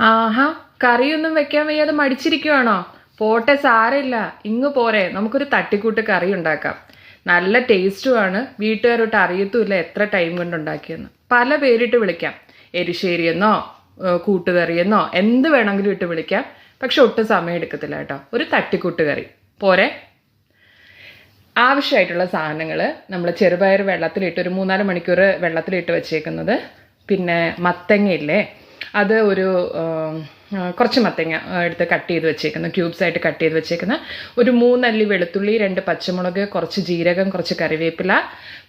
ആഹാ, കറിയൊന്നും വെക്കാൻ വയ്യാതെ മടിച്ചിരിക്കുവാണോ? പോട്ടെ, സാരമില്ല, ഇങ്ങ് പോരെ, നമുക്കൊരു തട്ടിക്കൂട്ട് കറി ഉണ്ടാക്കാം. നല്ല ടേസ്റ്റുമാണ്, വീട്ടുകാരോട്ട് അറിയത്തുമില്ല എത്ര ടൈം കൊണ്ട് ഉണ്ടാക്കിയെന്ന്. പല പേരിട്ട് വിളിക്കാം, എരിശ്ശേരിയെന്നോ കൂട്ടുകറിയെന്നോ എന്ത് വേണമെങ്കിലും ഇട്ട് വിളിക്കാം. പക്ഷെ ഒട്ടും സമയം എടുക്കത്തില്ല കേട്ടോ. ഒരു തട്ടിക്കൂട്ട് കറി പോരെ. ആവശ്യമായിട്ടുള്ള സാധനങ്ങൾ നമ്മൾ ചെറുപയർ വെള്ളത്തിലിട്ട് ഒരു 3-4 മണിക്കൂർ വെള്ളത്തിലിട്ട് വെച്ചേക്കുന്നത്. പിന്നെ മത്തങ്ങയില്ലേ, അത് ഒരു കുറച്ച് മത്തങ്ങ എടുത്ത് കട്ട് ചെയ്ത് വെച്ചേക്കുന്ന, ക്യൂബ്സായിട്ട് കട്ട് ചെയ്ത് വെച്ചേക്കുന്ന, ഒരു 3 അല്ലി വെളുത്തുള്ളി, 2 പച്ചമുളക്, കുറച്ച് ജീരകം, കുറച്ച് കറിവേപ്പില,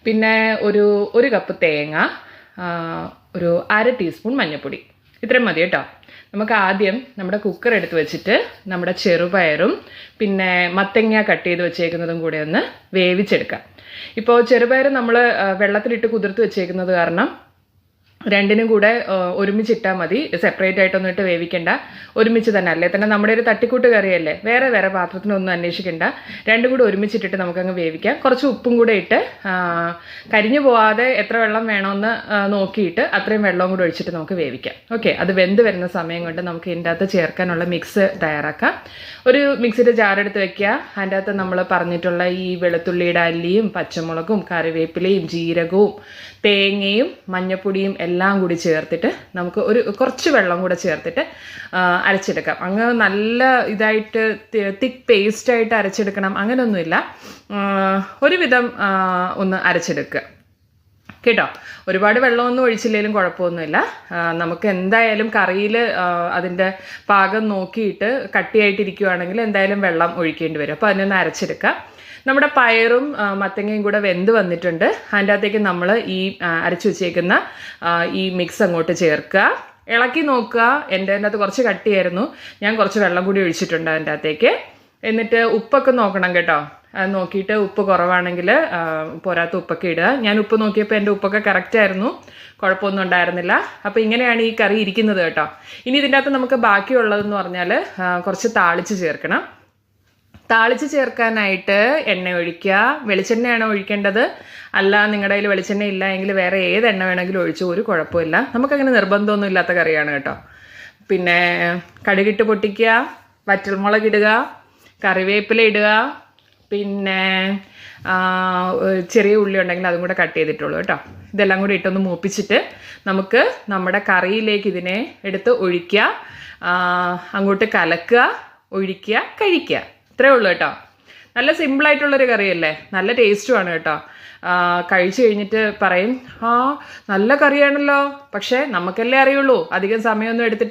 പിന്നെ ഒരു കപ്പ് തേങ്ങ, ഒരു 1/2 ടീസ്പൂൺ മഞ്ഞൾപ്പൊടി. ഇത്രയും മതി കേട്ടോ. നമുക്ക് ആദ്യം നമ്മുടെ കുക്കർ എടുത്ത് വെച്ചിട്ട് നമ്മുടെ ചെറുപയറും പിന്നെ മത്തങ്ങ കട്ട് ചെയ്ത് വെച്ചേക്കുന്നതും കൂടെ ഒന്ന് വേവിച്ചെടുക്കാം. ഇപ്പോൾ ചെറുപയർ നമ്മൾ വെള്ളത്തിലിട്ട് കുതിർത്ത് വെച്ചേക്കുന്നത് കാരണം രണ്ടിനും കൂടെ ഒരുമിച്ചിട്ടാൽ മതി, സെപ്പറേറ്റ് ആയിട്ടൊന്നും ഇട്ട് വേവിക്കണ്ട. ഒരുമിച്ച് തന്നെ, അല്ലേ തന്നെ നമ്മുടെ ഒരു തട്ടിക്കൂട്ട് കറിയല്ലേ, വേറെ വേറെ പാത്രത്തിനൊന്നും അന്വേഷിക്കണ്ട. രണ്ടും കൂടെ ഒരുമിച്ചിട്ടിട്ട് നമുക്കങ്ങ് വേവിക്കാം. കുറച്ച് ഉപ്പും കൂടെ ഇട്ട് കരിഞ്ഞു പോവാതെ എത്ര വെള്ളം വേണമെന്ന് നോക്കിയിട്ട് അത്രയും വെള്ളവും കൂടെ ഒഴിച്ചിട്ട് നമുക്ക് വേവിക്കാം. ഓക്കെ, അത് വെന്ത് വരുന്ന സമയം കൊണ്ട് നമുക്ക് ഇതിൻ്റെ അകത്ത് ചേർക്കാനുള്ള മിക്സ് തയ്യാറാക്കാം. ഒരു മിക്സിയുടെ ജാറെടുത്ത് വെക്കുക. അതിൻ്റെ അകത്ത് നമ്മൾ പറഞ്ഞിട്ടുള്ള ഈ വെളുത്തുള്ളിയുടെ അല്ലിയും പച്ചമുളകും കറിവേപ്പിലയും ജീരകവും തേങ്ങയും മഞ്ഞൾപ്പൊടിയും എല്ലാം കൂടി ചേർത്തിട്ട് നമുക്ക് കുറച്ച് വെള്ളം കൂടെ ചേർത്തിട്ട് അരച്ചെടുക്കാം. അങ്ങ് നല്ല ഇതായിട്ട് തിക്ക് പേസ്റ്റായിട്ട് അരച്ചെടുക്കണം അങ്ങനെയൊന്നുമില്ല, ഒരുവിധം ഒന്ന് അരച്ചെടുക്കുക കേട്ടോ. ഒരുപാട് വെള്ളമൊന്നും ഒഴിച്ചില്ലെങ്കിലും കുഴപ്പമൊന്നുമില്ല. നമുക്ക് എന്തായാലും കറിയിൽ അതിൻ്റെ പാകം നോക്കിയിട്ട് കട്ടിയായിട്ടിരിക്കുകയാണെങ്കിൽ എന്തായാലും വെള്ളം ഒഴിക്കേണ്ടി വരും. അപ്പോൾ അതിനൊന്ന് അരച്ചെടുക്കുക. നമ്മുടെ പയറും മത്തങ്ങയും കൂടെ വെന്ത് വന്നിട്ടുണ്ട്. അതിൻ്റെ അകത്തേക്ക് നമ്മൾ ഈ അരച്ചു വെച്ചേക്കുന്ന ഈ മിക്സ് അങ്ങോട്ട് ചേർക്കുക. ഇളക്കി നോക്കുക. എൻ്റെ അകത്ത് കുറച്ച് കട്ടിയായിരുന്നു, ഞാൻ കുറച്ച് വെള്ളം കൂടി ഒഴിച്ചിട്ടുണ്ട് അതിൻ്റെ അകത്തേക്ക്. എന്നിട്ട് ഉപ്പൊക്കെ നോക്കണം കേട്ടോ. അത് നോക്കിയിട്ട് ഉപ്പ് കുറവാണെങ്കിൽ പോരാത്ത ഉപ്പൊക്കെ ഇടുക. ഞാൻ ഉപ്പ് നോക്കിയപ്പോൾ എൻ്റെ ഉപ്പൊക്കെ കറക്റ്റായിരുന്നു, കുഴപ്പമൊന്നും ഉണ്ടായിരുന്നില്ല. അപ്പോൾ ഇങ്ങനെയാണ് ഈ കറി ഇരിക്കുന്നത് കേട്ടോ. ഇനി ഇതിൻ്റെ അകത്ത് നമുക്ക് ബാക്കിയുള്ളതെന്ന് പറഞ്ഞാൽ കുറച്ച് താളിച്ച് ചേർക്കണം. താളിച്ച് ചേർക്കാനായിട്ട് എണ്ണ ഒഴിക്കുക. വെളിച്ചെണ്ണയാണ് ഒഴിക്കേണ്ടത്. അല്ല നിങ്ങളുടെ കയ്യിൽ വെളിച്ചെണ്ണ ഇല്ല എങ്കിൽ വേറെ ഏത് എണ്ണ വേണമെങ്കിലും ഒഴിച്ചു, ഒരു കുഴപ്പമില്ല. നമുക്കങ്ങനെ നിർബന്ധമൊന്നും ഇല്ലാത്ത കറിയാണ് കേട്ടോ. പിന്നെ കടുകിട്ട് പൊട്ടിക്കുക, വറ്റൽമുളക് ഇടുക, കറിവേപ്പില ഇടുക, പിന്നെ ചെറിയ ഉള്ളി ഉണ്ടെങ്കിൽ അതും കൂടെ കട്ട് ചെയ്തിട്ടുള്ളൂ കേട്ടോ. ഇതെല്ലാം കൂടി ഇട്ടൊന്ന് മൂപ്പിച്ചിട്ട് നമുക്ക് നമ്മുടെ കറിയിലേക്ക് ഇതിനെ എടുത്ത് ഒഴിക്കുക, അങ്ങോട്ട് കലക്കുക, ഒഴിക്കുക, കഴിക്കുക. ഇത്രേ ഉള്ളൂ കേട്ടോ. നല്ല സിമ്പിളായിട്ടുള്ളൊരു കറിയല്ലേ, നല്ല ടേസ്റ്റുമാണ് കേട്ടോ. കഴിച്ചു കഴിഞ്ഞിട്ട് പറയും, നല്ല കറിയാണല്ലോ, പക്ഷേ നമുക്കല്ലേ അറിയുള്ളൂ, അധികം സമയമൊന്നും എടുത്തിട്ടില്ല.